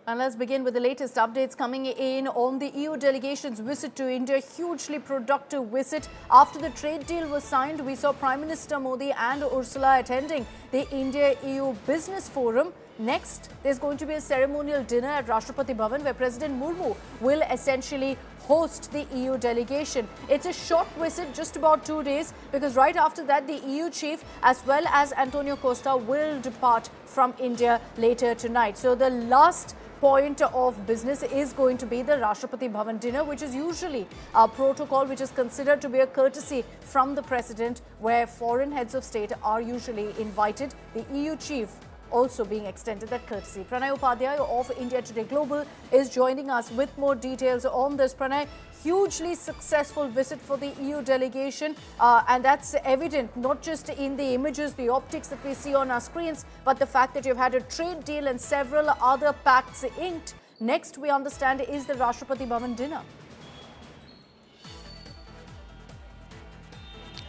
And let's begin with the latest updates coming in on the EU delegation's visit to India. Hugely productive visit. After the trade deal was signed, we saw Prime Minister Modi and Ursula attending the India-EU Business Forum. Next, there's going to be a ceremonial dinner at Rashtrapati Bhavan where President Murmu will essentially host the EU delegation. It's a short visit, just about 2 days, because right after that, the EU chief as well as Antonio Costa will depart from India later tonight. So the last point of business is going to be the Rashtrapati Bhavan dinner, which is usually a protocol which is considered to be a courtesy from the president, where foreign heads of state are usually invited. The EU chief also being extended that courtesy. Pranay Upadhyay of India Today Global is joining us with more details on this. Pranay, hugely successful visit for the EU delegation, and that's evident not just in the images, the optics that we see on our screens, but the fact that you've had a trade deal and several other pacts inked. Next, we understand, is the Rashtrapati Bhavan dinner.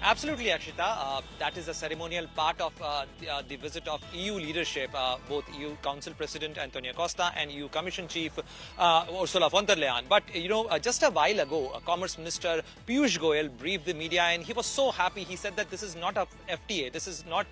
Absolutely, Akshita. That is a ceremonial part of the visit of EU leadership, both EU Council President Antonio Costa and EU Commission Chief Ursula von der Leyen. But, just a while ago, Commerce Minister Piyush Goyal briefed the media and he was so happy. He said that this is not a FTA, this is not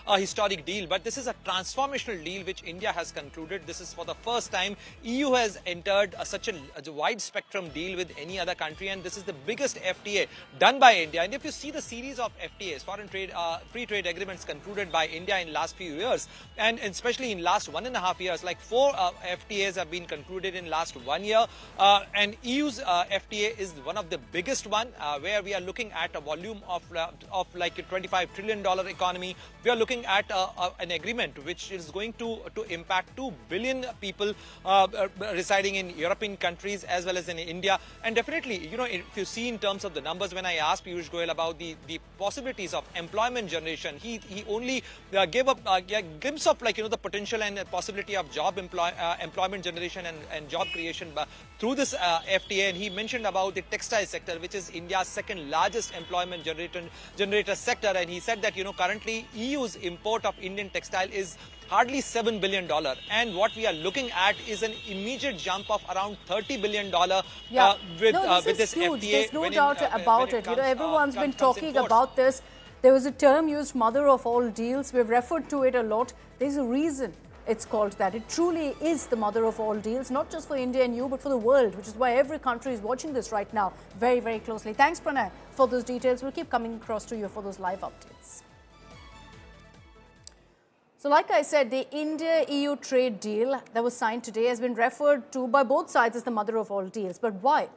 a historic deal, but this is a transformational deal which India has concluded. This is for the first time EU has entered such a wide spectrum deal with any other country, and this is the biggest FTA done by India. And if you see the series of FTAs, foreign trade, free trade agreements concluded by India in last few years, and especially in last 1.5 years, like 4 FTAs have been concluded in last 1 year, and EU's FTA is one of the biggest one, where we are looking at a volume of like a $25 trillion economy. We are looking at an agreement which is going to impact 2 billion people residing in European countries as well as in India. And definitely, if you see in terms of the numbers, when I asked Piyush Goyal about the possibilities of employment generation, he only gave a glimpse of the potential and possibility of employment generation and job creation through this FTA. And he mentioned about the textile sector, which is India's second largest employment generator sector. And he said that currently EU's import of Indian textile is hardly $7 billion, and what we are looking at is an immediate jump of around $30 billion with this huge. FTA. There's no doubt about it. Everyone's been talking about this. There was a term used, mother of all deals. We've referred to it a lot. There's a reason it's called that. It truly is the mother of all deals, not just for India and you, but for the world, which is why every country is watching this right now very, very closely. Thanks, Pranay, for those details. We'll keep coming across to you for those live updates. So like I said, the India-EU trade deal that was signed today has been referred to by both sides as the mother of all deals. But why?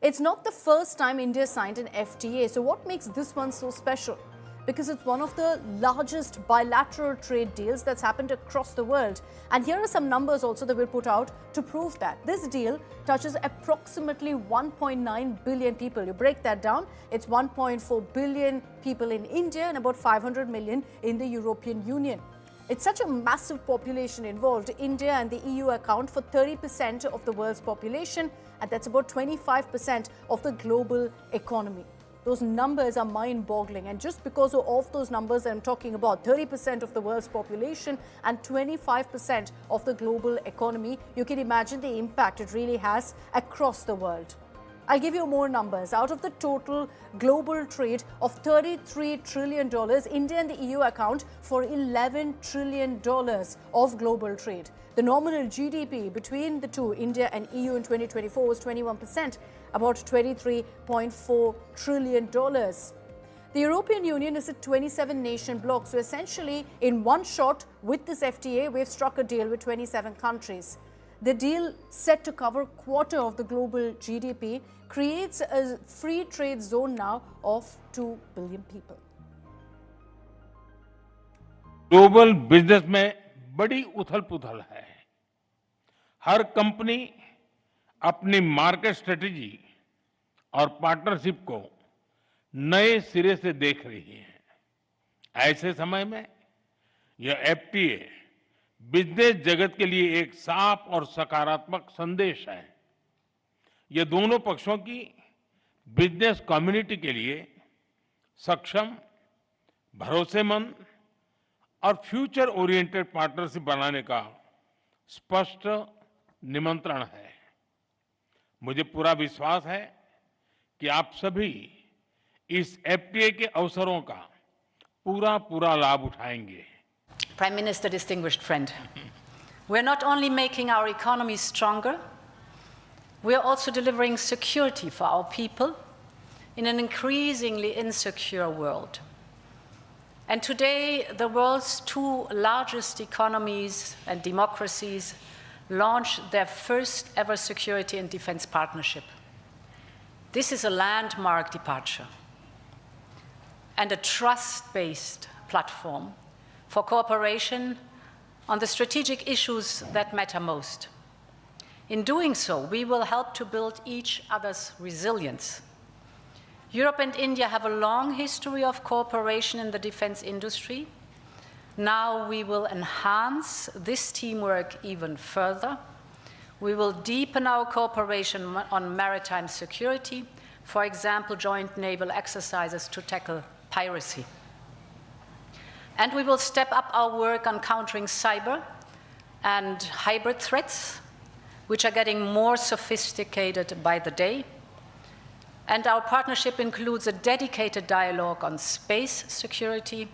It's not the first time India signed an FTA. So what makes this one so special? Because it's one of the largest bilateral trade deals that's happened across the world. And here are some numbers also that we'll put out to prove that. This deal touches approximately 1.9 billion people. You break that down, it's 1.4 billion people in India and about 500 million in the European Union. It's such a massive population involved. India and the EU account for 30% of the world's population, and that's about 25% of the global economy. Those numbers are mind-boggling, and just because of those numbers I'm talking about, 30% of the world's population and 25% of the global economy, you can imagine the impact it really has across the world. I'll give you more numbers. Out of the total global trade of $33 trillion, India and the EU account for $11 trillion of global trade. The nominal GDP between the two, India and EU in 2024, was 21%, about $23.4 trillion. The European Union is a 27-nation bloc, so essentially in one shot with this FTA, we've struck a deal with 27 countries. The deal, set to cover a quarter of the global GDP, creates a free trade zone now of 2 billion people. Global business में बड़ी उथल-पुथल है। हर company अपनी market strategy और partnership को नए सिरे से देख रही है। ऐसे समय में यह एफटीए बिजनेस जगत के लिए एक साफ और सकारात्मक संदेश है। ये दोनों पक्षों की बिजनेस कम्युनिटी के लिए सक्षम, भरोसेमंद और फ्यूचर ओरिएंटेड पार्टनरशिप बनाने का स्पष्ट निमंत्रण है। मुझे पूरा विश्वास है कि आप सभी इस एफटीए के अवसरों का पूरा लाभ उठाएंगे। Prime Minister, distinguished friend, we're not only making our economy stronger, we are also delivering security for our people in an increasingly insecure world. And today, the world's two largest economies and democracies launch their first ever security and defense partnership. This is a landmark departure and a trust-based platform for cooperation on the strategic issues that matter most. In doing so, we will help to build each other's resilience. Europe and India have a long history of cooperation in the defense industry. Now we will enhance this teamwork even further. We will deepen our cooperation on maritime security, for example, joint naval exercises to tackle piracy. And we will step up our work on countering cyber and hybrid threats, which are getting more sophisticated by the day. And our partnership includes a dedicated dialogue on space security,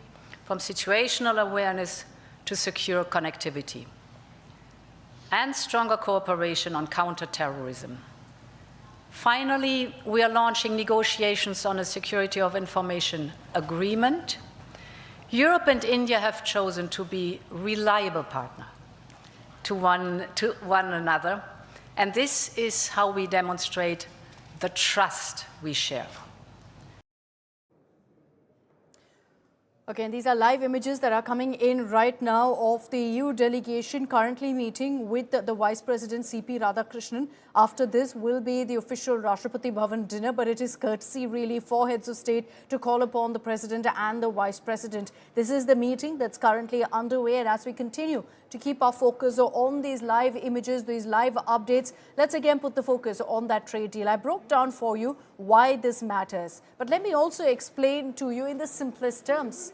from situational awareness to secure connectivity, and stronger cooperation on counter-terrorism. Finally, we are launching negotiations on a security of information agreement. Europe and India have chosen to be reliable partners to one another, and this is how we demonstrate the trust we share. Okay, and these are live images that are coming in right now of the EU delegation currently meeting with the Vice President CP Radhakrishnan. After this will be the official Rashtrapati Bhavan dinner, but it is courtesy really for heads of state to call upon the President and the Vice President. This is the meeting that's currently underway, and as we continue to keep our focus on these live images, these live updates, let's again put the focus on that trade deal. I broke down for you why this matters, but let me also explain to you in the simplest terms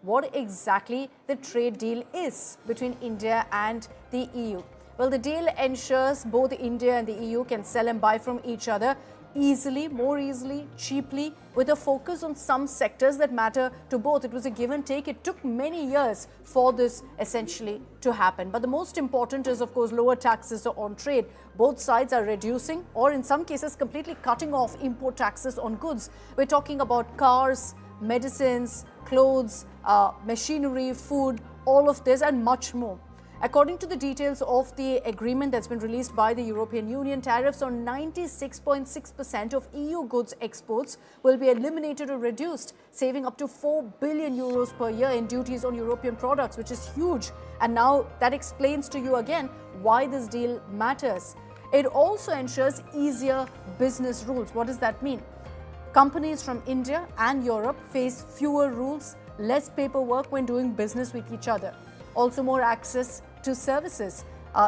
what exactly the trade deal is between India and the EU. Well, the deal ensures both India and the EU can sell and buy from each other easily, more easily, cheaply, with a focus on some sectors that matter to both. It was a give and take. It took many years for this essentially to happen. But the most important is, of course, lower taxes on trade. Both sides are reducing, or in some cases, completely cutting off import taxes on goods. We're talking about cars, medicines, clothes, machinery, food, all of this and much more. According to the details of the agreement that's been released by the European Union, tariffs on 96.6% of EU goods exports will be eliminated or reduced, saving up to 4 billion euros per year in duties on European products, which is huge. And now that explains to you again why this deal matters. It also ensures easier business rules. What does that mean? Companies from India and Europe face fewer rules, less paperwork when doing business with each other. Also more access to services.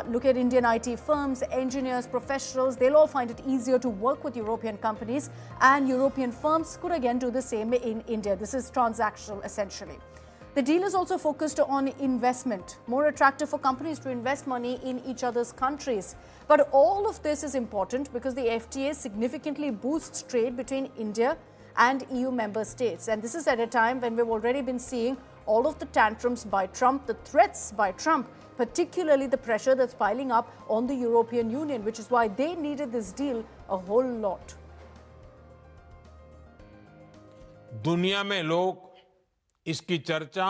Look at Indian IT firms, engineers, professionals, they'll all find it easier to work with European companies, and European firms could again do the same in India. This is transactional essentially. The deal is also focused on investment, more attractive for companies to invest money in each other's countries. But all of this is important because the FTA significantly boosts trade between India and EU member states. And this is at a time when we've already been seeing all of the tantrums by Trump, the threats by Trump, particularly the pressure that's piling up on the European Union, which is why they needed this deal a whole lot. दुनिया में लोग इसकी चर्चा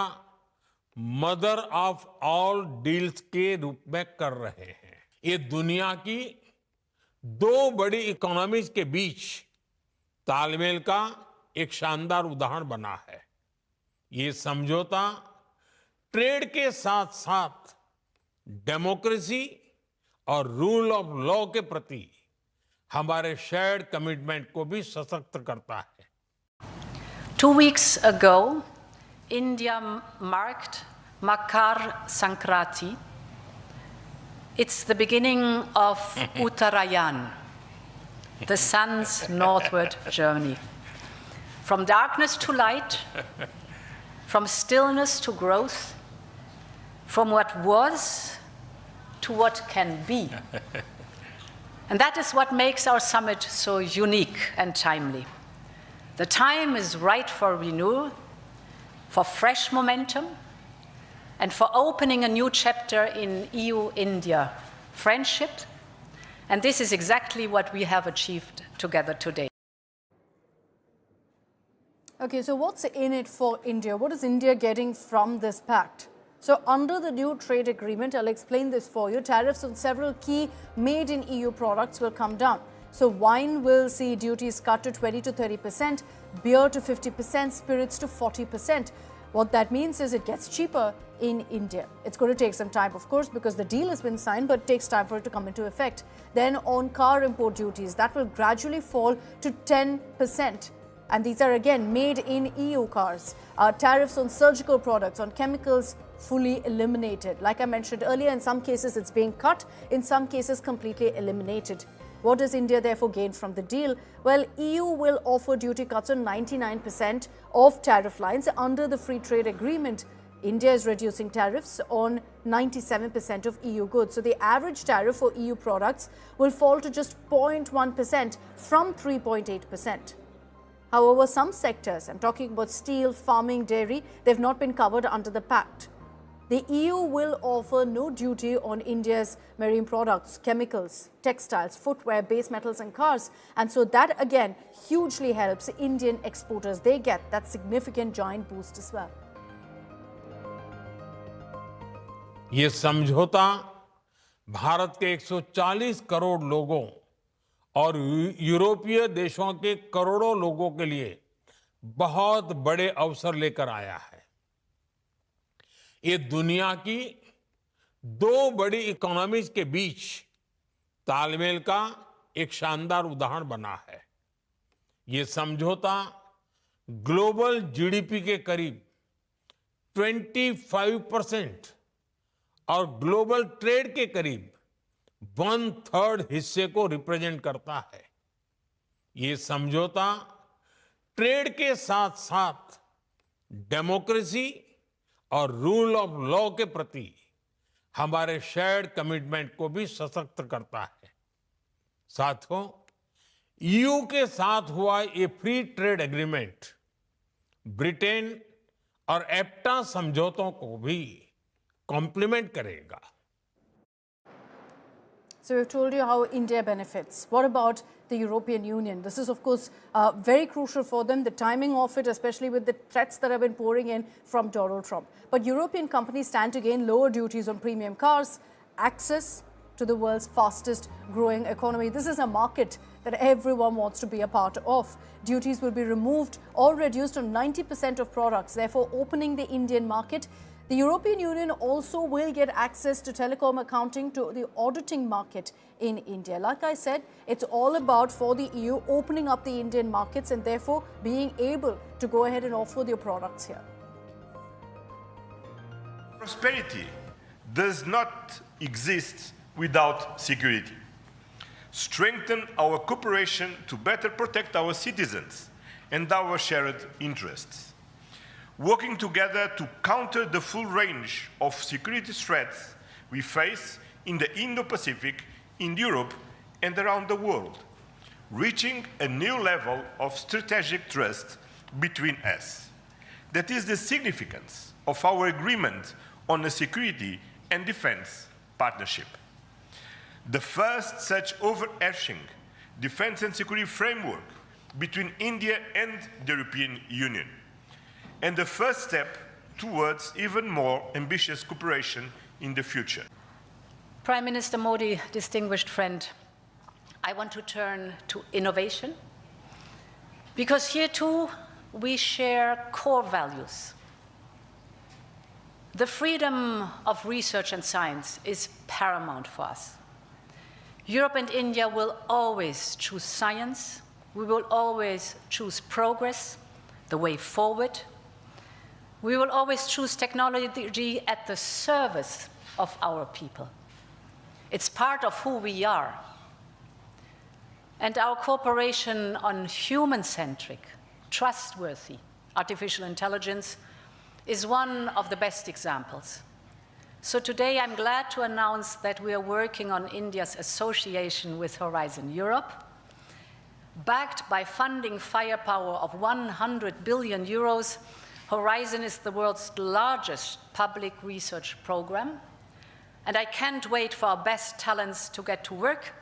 mother of all deals के रूप में कर रहे हैं। ये दुनिया की दो बड़ी इकोनॉमीज के बीच तालमेल का एक शानदार उदाहरण बना है। ये समझौता ट्रेड के साथ साथ डेमोक्रेसी और रूल ऑफ लॉ के प्रति हमारे शेयर्ड कमिटमेंट को भी सशक्त करता है। 2 weeks ago, India marked Makar Sankranti. It's the beginning of Uttarayan, the sun's northward journey. From darkness to light, from stillness to growth, from what was to what can be. And that is what makes our summit so unique and timely. The time is right for renewal, for fresh momentum, and for opening a new chapter in EU-India friendship. And this is exactly what we have achieved together today. Okay, so what's in it for India? What is India getting from this pact? So under the new trade agreement, I'll explain this for you, tariffs on several key made-in-EU products will come down. So wine will see duties cut to 20 to 30%, beer to 50%, spirits to 40%. What that means is it gets cheaper in India. It's going to take some time, of course, because the deal has been signed, but it takes time for it to come into effect. Then on car import duties, that will gradually fall to 10%. And these are again made in EU cars. Tariffs on surgical products, on chemicals, fully eliminated. Like I mentioned earlier, in some cases it's being cut, in some cases completely eliminated. What does India therefore gain from the deal? Well, EU will offer duty cuts on 99% of tariff lines under the free trade agreement. India is reducing tariffs on 97% of EU goods. So the average tariff for EU products will fall to just 0.1% from 3.8%. However, some sectors, I'm talking about steel, farming, dairy, they've not been covered under the pact. The EU will offer no duty on India's marine products, chemicals, textiles, footwear, base metals and cars. And so that again hugely helps Indian exporters. They get that significant giant boost as well. ये समझौता भारत के 140 करोड़ लोगों और यूरोपीय देशों के करोड़ों लोगों के लिए बहुत बड़े अवसर लेकर आया है। ये दुनिया की दो बड़ी इकोनॉमीज के बीच तालमेल का एक शानदार उदाहरण बना है। ये समझौता ग्लोबल जीडीपी के करीब 25% और ग्लोबल ट्रेड के करीब 1/3 हिस्से को रिप्रेजेंट करता है। ये समझौता ट्रेड के साथ साथ डेमोक्रेसी और रूल ऑफ लॉ के प्रति हमारे शेयर्ड कमिटमेंट को भी सशक्त करता है। साथियों, ईयू के साथ हुआ ये फ्री ट्रेड एग्रीमेंट ब्रिटेन और एप्टा समझौतों को भी कॉम्प्लीमेंट करेगा। So we've told you how India benefits. What about the European Union? This is, of course, very crucial for them, the timing of it, especially with the threats that have been pouring in from Donald Trump. But European companies stand to gain lower duties on premium cars, access to the world's fastest growing economy. This is a market that everyone wants to be a part of. Duties will be removed or reduced on 90% of products, therefore opening the Indian market. The European Union also will get access to telecom accounting, to the auditing market in India. Like I said, it's all about, for the EU, opening up the Indian markets and therefore being able to go ahead and offer their products here. Prosperity does not exist without security. Strengthen our cooperation to better protect our citizens and our shared interests. Working together to counter the full range of security threats we face in the Indo-Pacific, in Europe, and around the world, reaching a new level of strategic trust between us. That is the significance of our agreement on a security and defense partnership. The first such overarching defense and security framework between India and the European Union, and the first step towards even more ambitious cooperation in the future. Prime Minister Modi, distinguished friend, I want to turn to innovation, because here too we share core values. The freedom of research and science is paramount for us. Europe and India will always choose science. We will always choose progress, the way forward. We will always choose technology at the service of our people. It's part of who we are. And our cooperation on human-centric, trustworthy artificial intelligence is one of the best examples. So today I'm glad to announce that we are working on India's association with Horizon Europe. Backed by funding firepower of 100 billion euros, Horizon is the world's largest public research program. And I can't wait for our best talents to get to work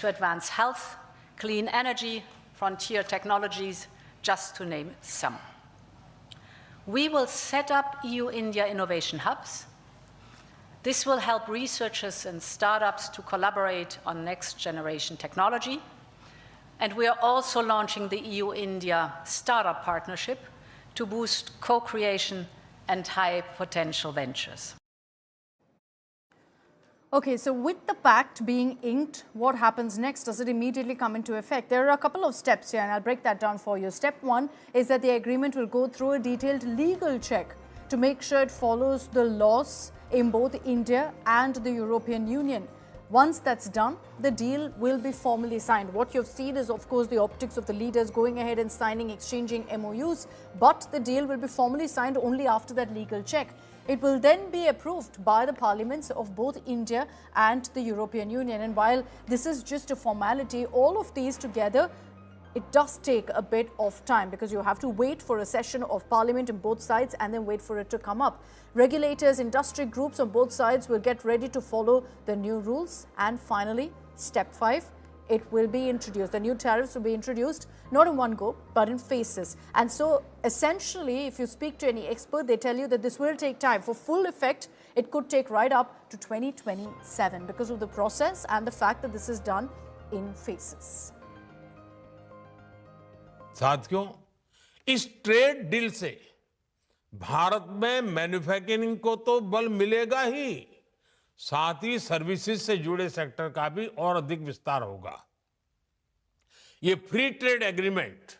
to advance health, clean energy, frontier technologies, just to name some. We will set up EU-India innovation hubs. This will help researchers and startups to collaborate on next-generation technology. And we are also launching the EU-India Startup Partnership to boost co-creation and high-potential ventures. Okay, so with the pact being inked, what happens next? Does it immediately come into effect? There are a couple of steps here, and I'll break that down for you. Step one is that the agreement will go through a detailed legal check to make sure it follows the laws in both India and the European Union. Once that's done, the deal will be formally signed. What you've seen is, of course, the optics of the leaders going ahead and signing, exchanging MOUs, but the deal will be formally signed only after that legal check. It will then be approved by the parliaments of both India and the European Union. And while this is just a formality, all of these together, it does take a bit of time because you have to wait for a session of parliament on both sides and then wait for it to come up. Regulators, industry groups on both sides will get ready to follow the new rules. And finally, step 5, it will be introduced. The new tariffs will be introduced not in one go, but in phases. And so essentially, if you speak to any expert, they tell you that this will take time. For full effect, it could take right up to 2027 because of the process and the fact that this is done in phases. साथियों, इस trade deal से भारत में manufacturing को तो बल मिलेगा ही, साथ ही services से जुड़े सेक्टर का भी और अधिक विस्तार होगा। ये फ्री ट्रेड एग्रीमेंट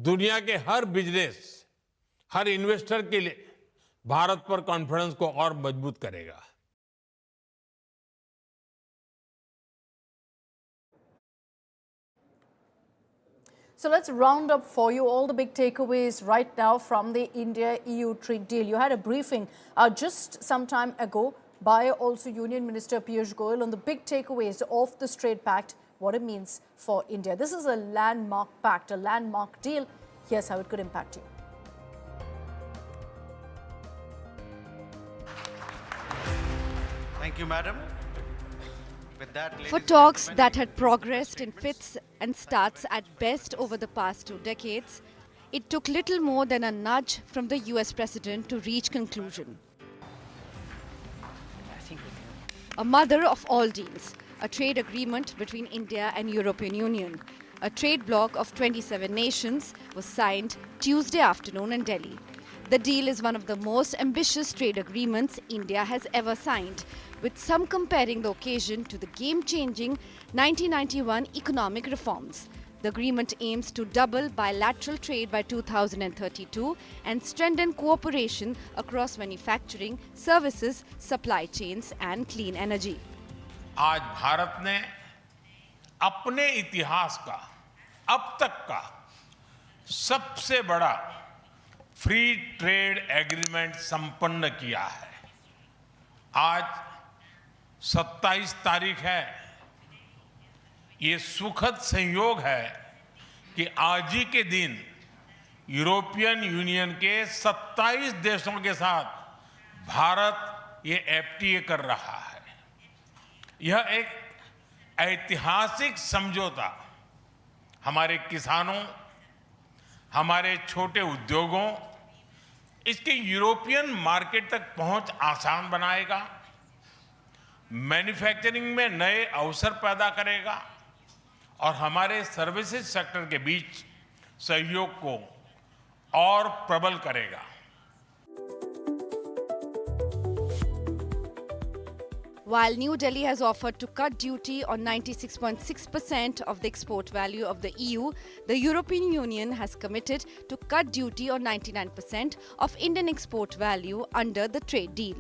दुनिया के हर बिजनेस, हर इन्वेस्टर के लिए भारत पर कॉन्फिडेंस को और मजबूत करेगा। So let's round up for you all the big takeaways right now from the India-EU trade deal. You had a briefing just some time ago by also Union Minister Piyush Goyal on the big takeaways of this trade pact, what it means for India. This is a landmark pact, a landmark deal. Here's how it could impact you. Thank you, Madam. For talks that had progressed in fits and starts at best over the past 2 decades, it took little more than a nudge from the US President to reach conclusion. A mother of all deals, a trade agreement between India and European Union. A trade bloc of 27 nations was signed Tuesday afternoon in Delhi. The deal is one of the most ambitious trade agreements India has ever signed, with some comparing the occasion to the game-changing 1991 economic reforms. The agreement aims to double bilateral trade by 2032 and strengthen cooperation across manufacturing, services, supply chains and clean energy. आज भारत ने अपने इतिहास का अब तक का सबसे बड़ा फ्री ट्रेड एग्रीमेंट संपन्न किया है। आज 27 तारीख है। ये सुखद संयोग है कि आज ही के दिन यूरोपियन यूनियन के 27 देशों के साथ भारत ये एफटीए कर रहा है। यह एक ऐतिहासिक समझौता हमारे किसानों, हमारे छोटे उद्योगों, इसके यूरोपियन मार्केट तक पहुंच आसान बनाएगा, मैन्युफैक्चरिंग में नए अवसर पैदा करेगा और हमारे सर्विसेज सेक्टर के बीच सहयोग को और प्रबल करेगा। While New Delhi has offered to cut duty on 96.6% of the export value of the EU, the European Union has committed to cut duty on 99% of Indian export value under the trade deal.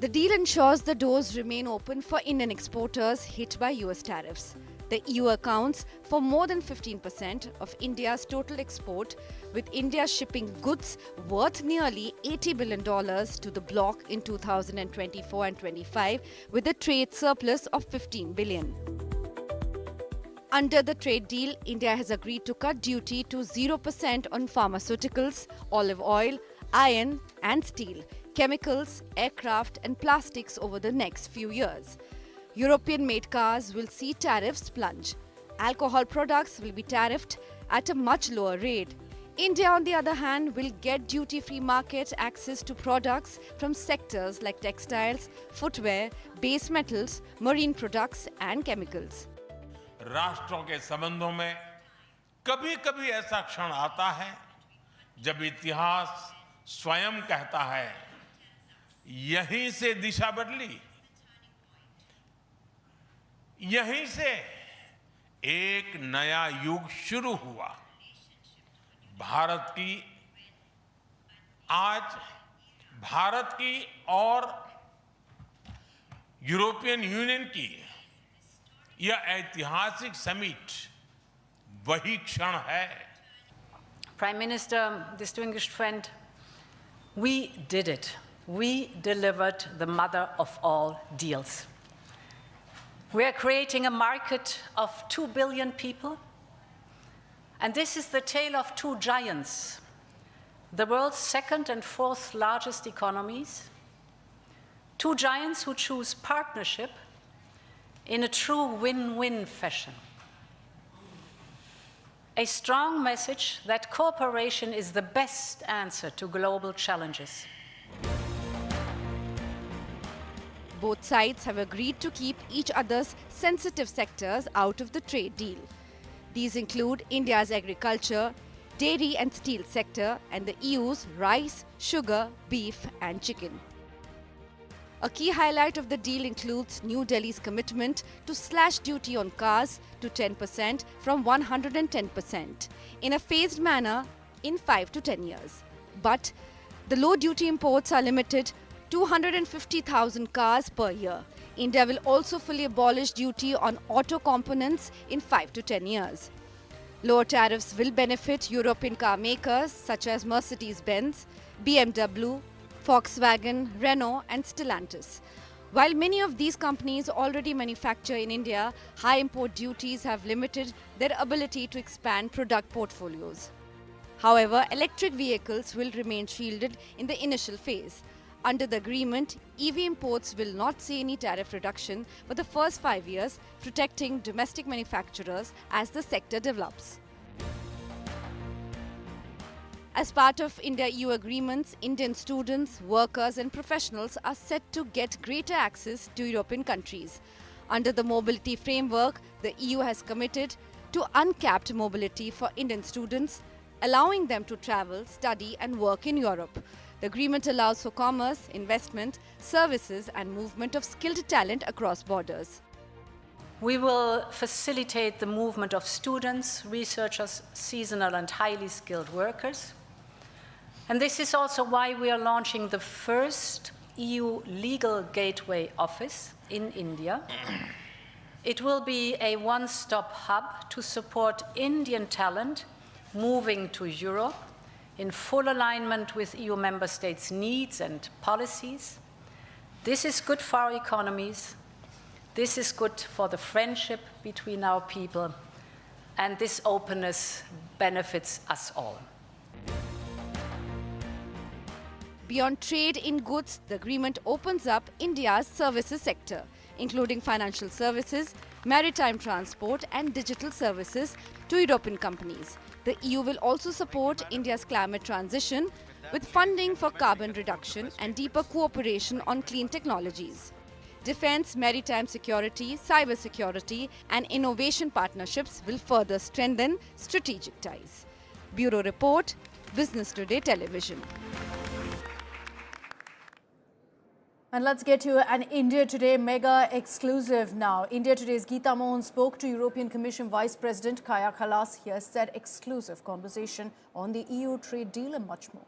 The deal ensures the doors remain open for Indian exporters hit by US tariffs. The EU accounts for more than 15% of India's total export, with India shipping goods worth nearly $80 billion to the bloc in 2024 and 25, with a trade surplus of $15 billion. Under the trade deal, India has agreed to cut duty to 0% on pharmaceuticals, olive oil, iron and steel, chemicals, aircraft and plastics over the next few years. European-made cars will see tariffs plunge. Alcohol products will be tariffed at a much lower rate. India, on the other hand, will get duty-free market access to products from sectors like textiles, footwear, base metals, marine products and chemicals. राष्ट्रों के संबंधों में कभी-कभी ऐसा क्षण आता है जब इतिहास स्वयं कहता है, यहीं से दिशा बदली, यहीं से एक नया युग शुरू हुआ। भारत की और यूरोपियन यूनियन की यह ऐतिहासिक समिट वही क्षण है। Prime Minister, distinguished friend, we did it. We delivered the mother of all deals. We are creating a market of 2 billion people, and this is the tale of two giants, the world's second and fourth largest economies, two giants who choose partnership in a true win-win fashion. A strong message that cooperation is the best answer to global challenges. Both sides have agreed to keep each other's sensitive sectors out of the trade deal. These include India's agriculture, dairy and steel sector, and the EU's rice, sugar, beef and chicken. A key highlight of the deal includes New Delhi's commitment to slash duty on cars to 10% from 110% in a phased manner in 5 to 10 years. But the low duty imports are limited to 250,000 cars per year. India will also fully abolish duty on auto components in 5 to 10 years. Lower tariffs will benefit European car makers such as Mercedes-Benz, BMW, Volkswagen, Renault and Stellantis. While many of these companies already manufacture in India, high import duties have limited their ability to expand product portfolios. However, electric vehicles will remain shielded in the initial phase. Under the agreement, EV imports will not see any tariff reduction for the first 5 years, protecting domestic manufacturers as the sector develops. As part of India-EU agreements, Indian students, workers and professionals are set to get greater access to European countries. Under the mobility framework, the EU has committed to uncapped mobility for Indian students, allowing them to travel, study and work in Europe. The agreement allows for commerce, investment, services and movement of skilled talent across borders. We will facilitate the movement of students, researchers, seasonal and highly skilled workers. And this is also why we are launching the first EU legal gateway office in India. It will be a one-stop hub to support Indian talent moving to Europe in full alignment with EU member states' needs and policies. This is good for our economies. This is good for the friendship between our people. And this openness benefits us all. Beyond trade in goods, the agreement opens up India's services sector, including financial services, maritime transport and digital services to European companies. The EU will also support India's climate transition with funding for carbon reduction and deeper cooperation on clean technologies. Defense, maritime security, cyber security and innovation partnerships will further strengthen strategic ties. Bureau Report, Business Today Television. And let's get to an India Today mega exclusive now. India Today's Geeta Mohan spoke to European Commission Vice President Kaja Kallas. Here's that exclusive conversation on the EU trade deal and much more.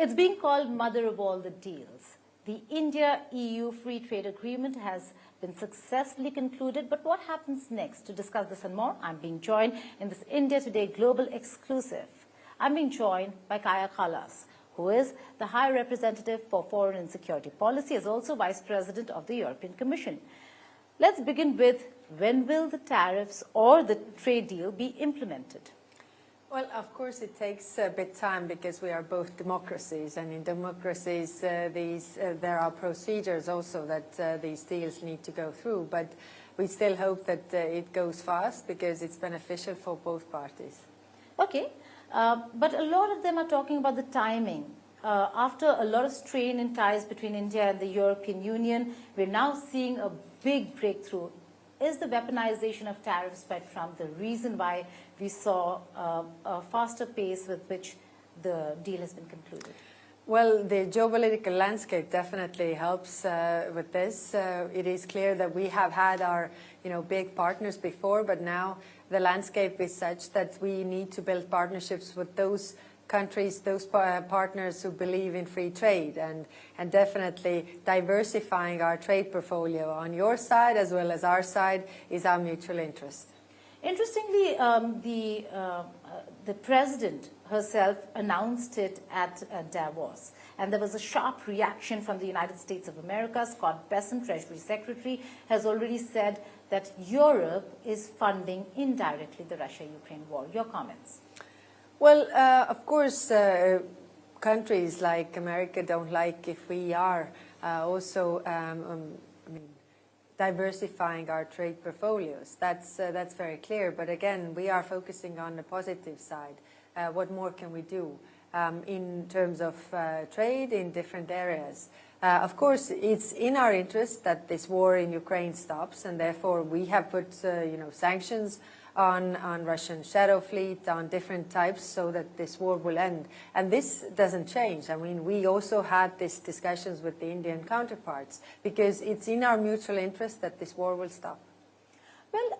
It's being called mother of all the deals. The India-EU free trade agreement has been successfully concluded, but what happens next? To discuss this and more, I'm being joined in this India Today Global Exclusive. I'm being joined by Kaja Kallas, who is the High Representative for Foreign and Security Policy, as also Vice President of the European Commission. Let's begin with, when will the tariffs or the trade deal be implemented? Well, of course, it takes a bit time because we are both democracies, and in democracies, there are procedures also that these deals need to go through. But we still hope that it goes fast because it's beneficial for both parties. Okay, but a lot of them are talking about the timing. After a lot of strain in ties between India and the European Union, we're now seeing a big breakthrough. Is the weaponization of tariffs by Trump the reason why we saw a faster pace with which the deal has been concluded? Well, the geopolitical landscape definitely helps with this. It is clear that we have had our, big partners before, but now the landscape is such that we need to build partnerships with those countries, those partners who believe in free trade, and definitely diversifying our trade portfolio on your side as well as our side is our mutual interest. Interestingly, the president herself announced it at Davos, and there was a sharp reaction from the United States of America. Scott Bessent, Treasury Secretary, has already said that Europe is funding indirectly the Russia-Ukraine war. Your comments? Well, of course, countries like America don't like if we are also diversifying our trade portfolios. That's very clear. But again, we are focusing on the positive side. What more can we do in terms of trade in different areas? Of course, it's in our interest that this war in Ukraine stops, and therefore we have put sanctions on Russian shadow fleet, on different types, so that this war will end. And this doesn't change. I mean, we also had these discussions with the Indian counterparts, because it's in our mutual interest that this war will stop. Well,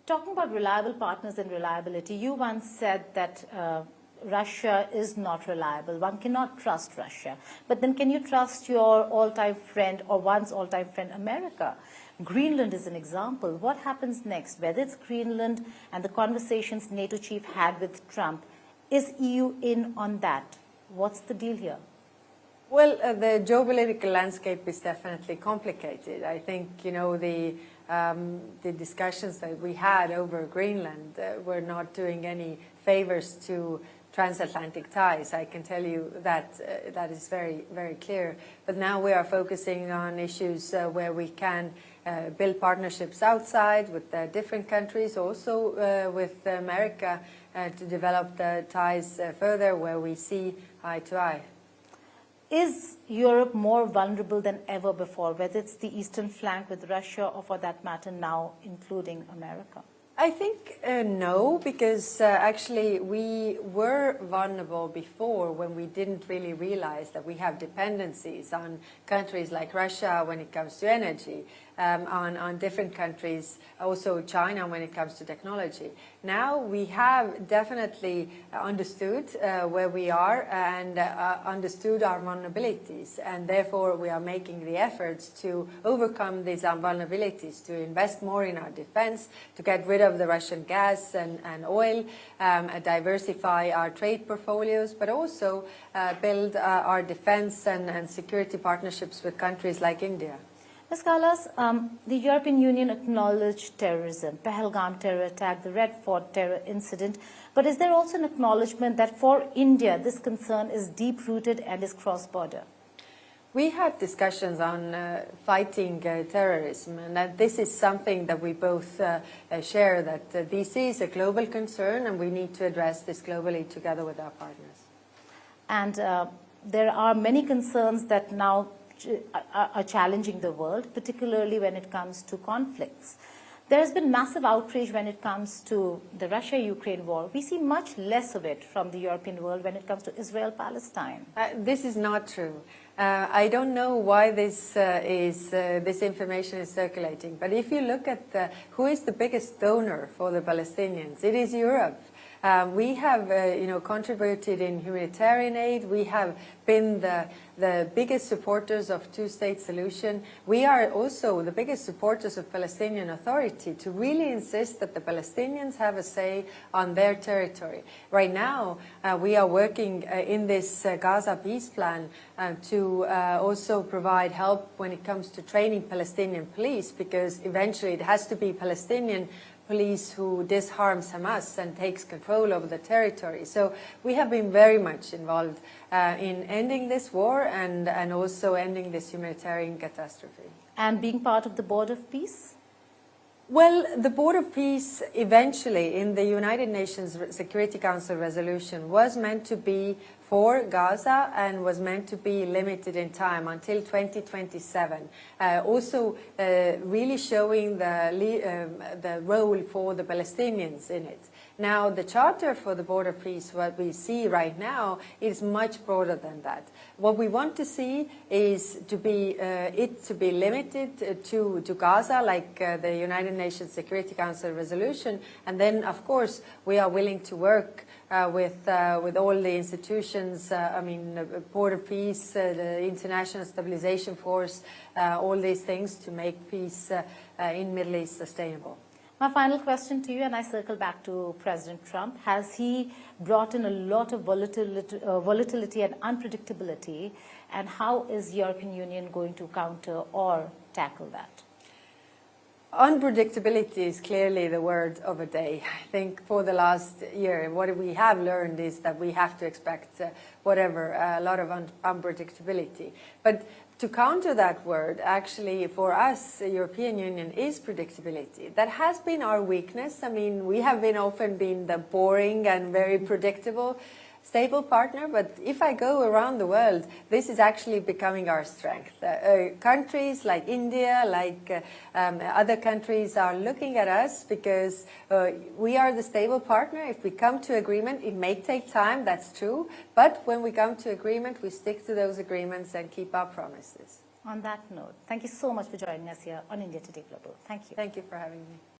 talking about reliable partners and reliability, you once said that Russia is not reliable. One cannot trust Russia. But then can you trust your all-time friend, or one's all-time friend, America? Greenland is an example. What happens next? Whether it's Greenland and the conversations NATO chief had with Trump, is EU in on that? What's the deal here? Well, the geopolitical landscape is definitely complicated. I think, the discussions that we had over Greenland were not doing any favors to transatlantic ties. I can tell you that that is very, very clear. But now we are focusing on issues where we can build partnerships outside with different countries, also with America, to develop the ties further where we see eye to eye. Is Europe more vulnerable than ever before, whether it's the eastern flank with Russia or, for that matter, now including America? I think no, because actually we were vulnerable before when we didn't really realize that we have dependencies on countries like Russia when it comes to energy, on different countries, also China when it comes to technology. Now we have definitely understood where we are and understood our vulnerabilities, and therefore we are making the efforts to overcome these vulnerabilities, to invest more in our defense, to get rid of the Russian gas and oil, diversify our trade portfolios, but also build our defense and security partnerships with countries like India. Ms. Kallas, the European Union acknowledged terrorism, Pahalgam terror attack, the Red Fort terror incident, but is there also an acknowledgement that for India this concern is deep-rooted and is cross-border? We had discussions on fighting terrorism, and that this is something that we both share, that this is a global concern and we need to address this globally together with our partners. And there are many concerns that now are challenging the world, particularly when it comes to conflicts. There has been massive outrage when it comes to the Russia-Ukraine war. We see much less of it from the European world when it comes to Israel-Palestine. This is not true. I don't know why this information is circulating, but if you look at who is the biggest donor for the Palestinians, it is Europe. We have, contributed in humanitarian aid. We have been the biggest supporters of two-state solution. We are also the biggest supporters of Palestinian Authority to really insist that the Palestinians have a say on their territory. Right now, we are working in this Gaza peace plan to also provide help when it comes to training Palestinian police, because eventually it has to be Palestinian police who disarms Hamas and takes control over the territory. So we have been very much involved in ending this war and also ending this humanitarian catastrophe. And being part of the Board of Peace? Well, the Board of Peace eventually in the United Nations Security Council resolution was meant to be for Gaza and was meant to be limited in time until 2027. Also really showing the role for the Palestinians in it. Now, the charter for the Board of Peace, what we see right now, is much broader than that. What we want to see is to be limited to Gaza, like the United Nations Security Council resolution, and then, of course, we are willing to work with all the institutions. Board of Peace, the International Stabilization Force, all these things to make peace in Middle East sustainable. My final question to you, and I circle back to President Trump. Has he brought in a lot of volatility and unpredictability, and how is the European Union going to counter or tackle that? Unpredictability is clearly the word of the day. I think for the last year, what we have learned is that we have to expect a lot of unpredictability. But to counter that word, actually, for us, the European Union is predictability. That has been our weakness. I mean, we have often been the boring and very predictable, stable partner, but if I go around the world, this is actually becoming our strength. Countries like India, like other countries are looking at us because we are the stable partner. If we come to agreement, it may take time, that's true, but when we come to agreement, we stick to those agreements and keep our promises. On that note, thank you so much for joining us here on India Today Global. Thank you. Thank you for having me.